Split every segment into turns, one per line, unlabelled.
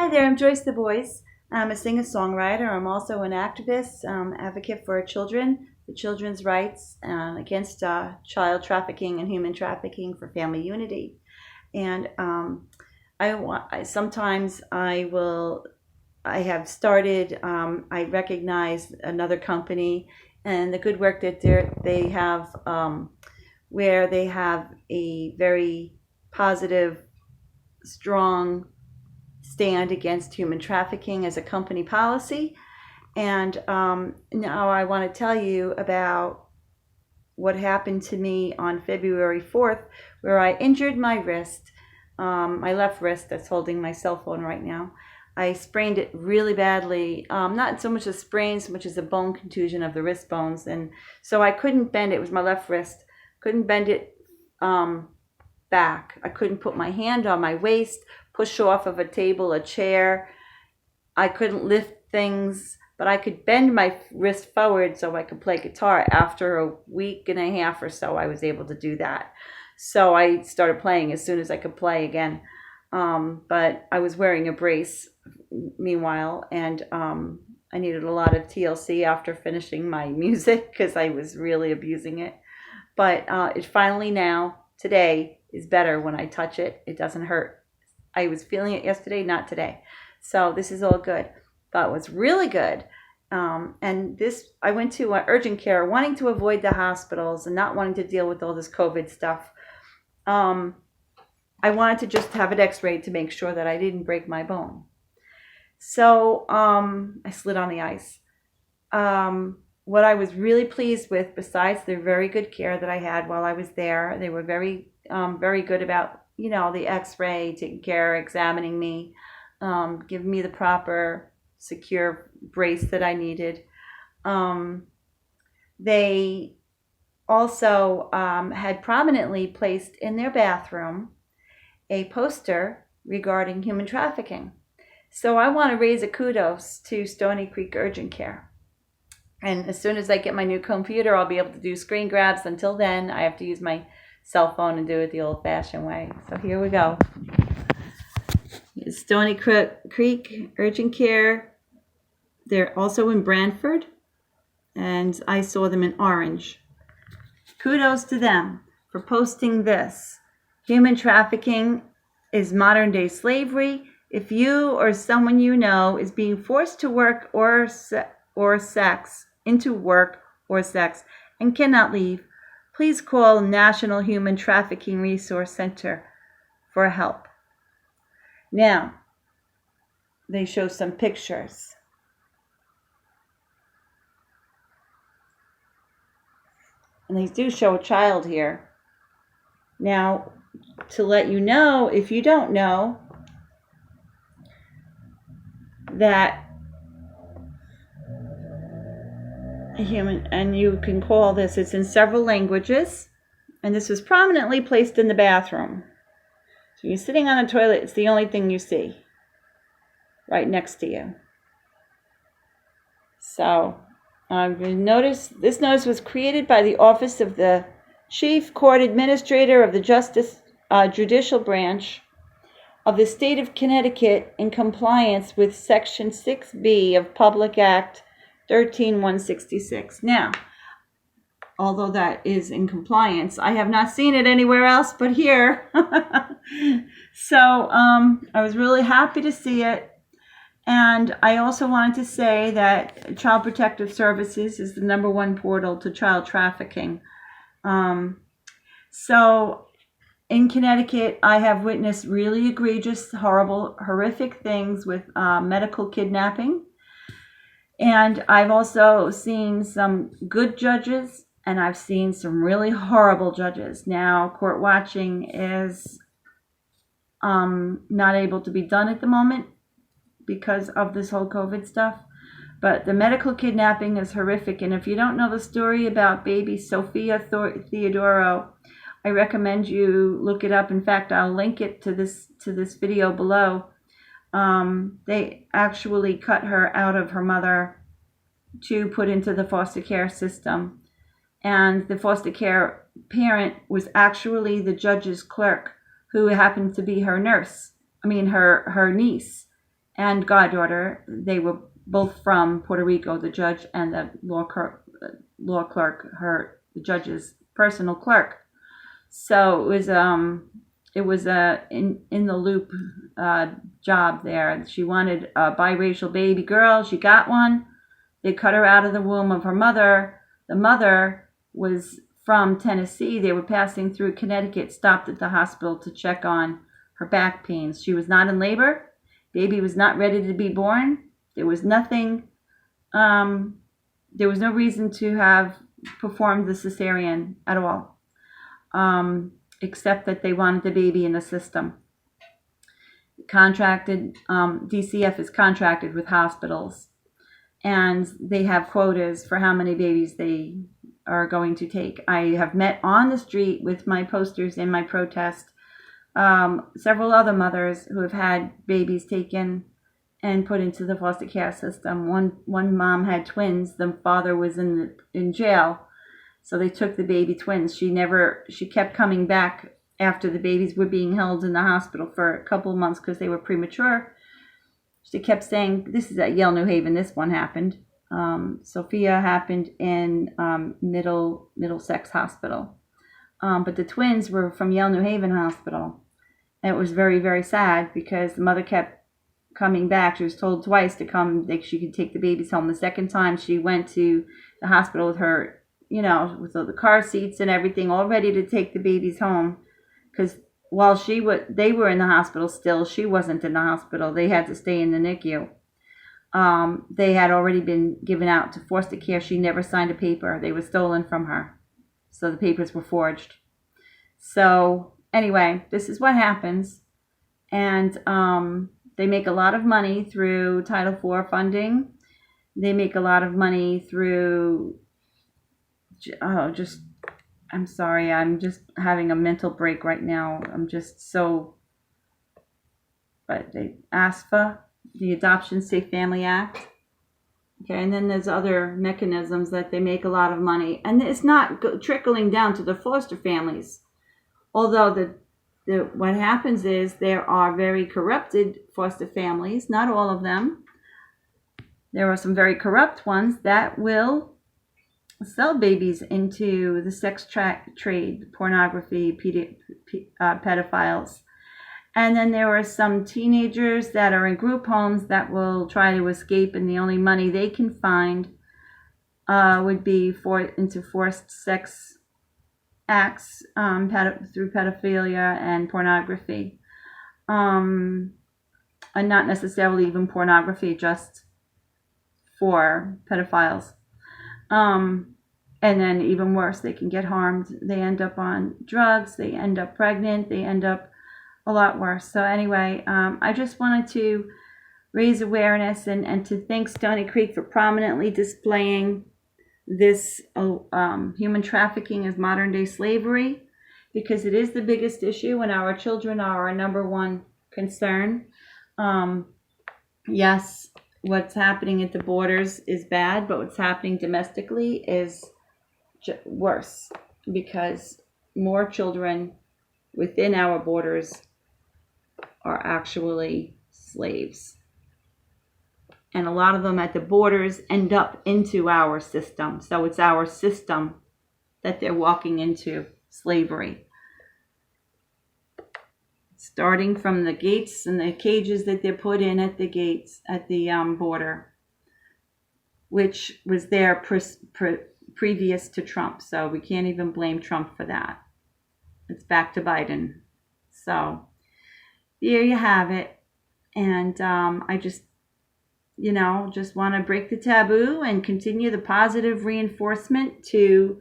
Hi there, I'm Joyce the Voice. I'm a singer-songwriter. I'm also an activist, advocate for children, for children's rights, against child trafficking and human trafficking, for family unity. And sometimes I have started. I recognize another company and the good work that they have, where they have a very positive, strong stand against human trafficking as a company policy. And now I want to tell you about what happened to me on February 4th, where I injured my wrist, my left wrist that's holding my cell phone right now. I sprained it really badly, not so much a sprain, so much as a bone contusion of the wrist bones. And so I couldn't bend it. It was my left wrist. Couldn't bend it back. I couldn't put my hand on my waist, push off of a table, a chair. I couldn't lift things, but I could bend my wrist forward so I could play guitar. After a week and a half or so, I was able to do that. So I started playing as soon as I could play again. But I was wearing a brace meanwhile, and I needed a lot of TLC after finishing my music because I was really abusing it. But it finally now, today, is better. When I touch it, it doesn't hurt. I was feeling it yesterday, not today. So this is all good. But what's really good, I went to urgent care wanting to avoid the hospitals and not wanting to deal with all this COVID stuff. I wanted to just have an x-ray to make sure that I didn't break my bone. So I slid on the ice. What I was really pleased with, besides the very good care that I had while I was there, they were very good about, the x-ray, taking care, examining me, giving me the proper secure brace that I needed. They also had prominently placed in their bathroom a poster regarding human trafficking. So I want to raise a kudos to Stony Creek Urgent Care. And as soon as I get my new computer, I'll be able to do screen grabs. Until then, I have to use my cell phone and do it the old-fashioned way. So here we go. Stony Creek Urgent Care. They're also in Branford, and I saw them in Orange. Kudos to them for posting this. Human trafficking is modern-day slavery. If you or someone you know is being forced to work or sex, into work or sex, and cannot leave, please call National Human Trafficking Resource Center for help. Now, they show some pictures. And they do show a child here. Now, to let you know, if you don't know, that and you can call this, it's in several languages, and this was prominently placed in the bathroom. So you're sitting on a toilet, it's the only thing you see right next to you. So this notice was created by the Office of the Chief Court Administrator of the Judicial Branch of the State of Connecticut in compliance with Section 6B of Public Act 13166. Now, although that is in compliance, I have not seen it anywhere else but here. So I was really happy to see it. And I also wanted to say that Child Protective Services is the #1 portal to child trafficking. So in Connecticut, I have witnessed really egregious, horrible, horrific things with medical kidnapping. And I've also seen some good judges, and I've seen some really horrible judges. Now, court watching is not able to be done at the moment because of this whole COVID stuff. But the medical kidnapping is horrific. And if you don't know the story about baby Sofia Theodoro, I recommend you look it up. In fact, I'll link it to this video below. They actually cut her out of her mother to put into the foster care system. And the foster care parent was actually the judge's clerk, who happened to be her niece. and goddaughter. They were both from Puerto Rico, the judge and the law clerk, the judge's personal clerk. So it was a in the loop job there. She wanted a biracial baby girl. She got one. They cut her out of the womb of her mother. The mother was from Tennessee. They were passing through Connecticut, stopped at the hospital to check on her back pains. She was not in labor. Baby was not ready to be born. There was nothing, there was no reason to have performed the cesarean at all, except that they wanted the baby in the system. DCF is contracted with hospitals, and they have quotas for how many babies they are going to take. I have met on the street with my posters in my protest several other mothers who have had babies taken and put into the foster care system. One mom had twins. The father was in jail, so they took the baby twins. She kept coming back after the babies were being held in the hospital for a couple of months because they were premature. She kept saying, this is at Yale New Haven, this one happened. Sofia happened in Middlesex Hospital. But the twins were from Yale New Haven Hospital. And it was very, very sad because the mother kept coming back. She was told twice to come, that she could take the babies home. The second time she went to the hospital with her, with the car seats and everything, all ready to take the babies home. Because while they were in the hospital still, she wasn't in the hospital. They had to stay in the NICU. They had already been given out to foster care. She never signed a paper. They were stolen from her. So the papers were forged. So anyway, this is what happens. And they make a lot of money through Title IV funding. They make a lot of money through, I'm sorry, I'm just having a mental break right now. I'm just so, but ASFA, the Adoption Safe Family Act. Okay, and then there's other mechanisms that they make a lot of money. And it's not trickling down to the foster families. Although what happens is there are very corrupted foster families, not all of them. There are some very corrupt ones that will sell babies into the sex trade, pornography, pedophiles. And then there are some teenagers that are in group homes that will try to escape, and the only money they can find would be into forced sex acts through pedophilia and pornography. And not necessarily even pornography, just for pedophiles. And then even worse, they can get harmed. They end up on drugs. They end up pregnant. They end up a lot worse. So anyway, I just wanted to raise awareness and to thank Stony Creek for prominently displaying this human trafficking as modern day slavery, because it is the biggest issue and our children are our number one concern. Yes, what's happening at the borders is bad, but what's happening domestically is worse, because more children within our borders are actually slaves. And a lot of them at the borders end up into our system. So it's our system that they're walking into slavery. Starting from the gates and the cages that they're put in at the gates, at the border, which was there previous to Trump. So we can't even blame Trump for that. It's back to Biden. So there you have it. And I just want to break the taboo and continue the positive reinforcement to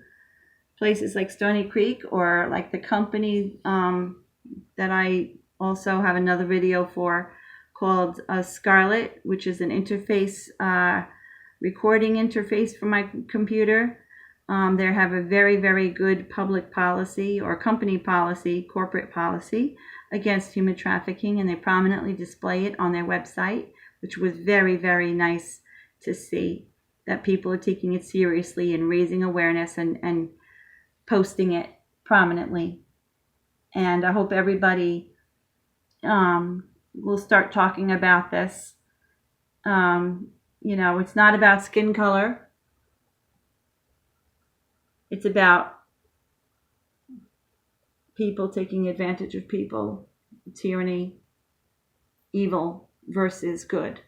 places like Stony Creek, or like the company that I also have another video for called Scarlet, which is an interface, recording interface for my computer. They have a very, very good public policy or company policy, corporate policy against human trafficking, and they prominently display it on their website, which was very, very nice to see that people are taking it seriously and raising awareness and posting it prominently. And I hope everybody will start talking about this It's not about skin color. It's about people taking advantage of people, tyranny, evil versus good.